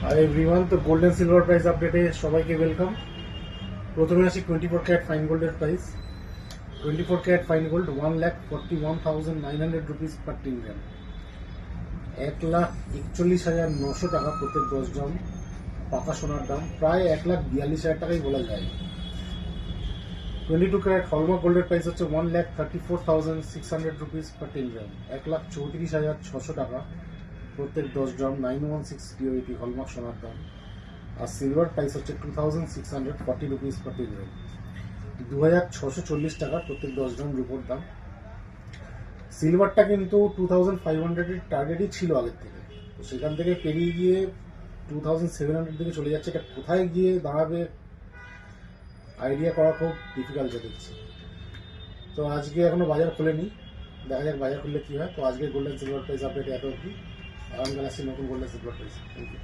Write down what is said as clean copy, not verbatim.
High everyone, তো golden silver price আপডেটে সবাইকে ওয়েলকাম। প্রথমে আসি 24 ক্যারেট ফাইন গোল্ডের price. 24 carat fine gold 1,41,900 rupees per 10 gram, 1,41,900 টাকা প্রত্যেক 10 গ্রাম পাকা সোনার দাম, প্রায় 1,42,000 টাকাই বলা যায়। 22 ক্যারেট হলমার্ক গোল্ডের প্রাইস হচ্ছে 1,34,600 রুপিস পার 10 গ্রাম, 1,34,600 টাকা প্রত্যেক 10 গ্রাম 916 পিওরিটি হলমার্ক সোনার দাম। আর সিলভার প্রাইস হচ্ছে 2,640 রুপিস পার 10 গ্রাম, 2,640 টাকা প্রত্যেক 10 গ্রাম রুপোর দাম। সিলভারটা কিন্তু 2,500 এর টার্গেটই ছিল আগের থেকে, তো সেখান থেকে পেরিয়ে গিয়ে 2,700 দিকে চলে যাচ্ছে। এটা কোথায় গিয়ে দাঁড়াবে আইডিয়া করা খুব ডিফিকাল্ট দেখছি। তো আজকে এখনো বাজার খোলেনি, দেখা যাক বাজার খুললে কি হয়। তো আজকে গোল্ডেন সিলভার প্রাইস আপডেট এত অবধি। আগামীকাল আসছি নতুন golden silver price. Thank you.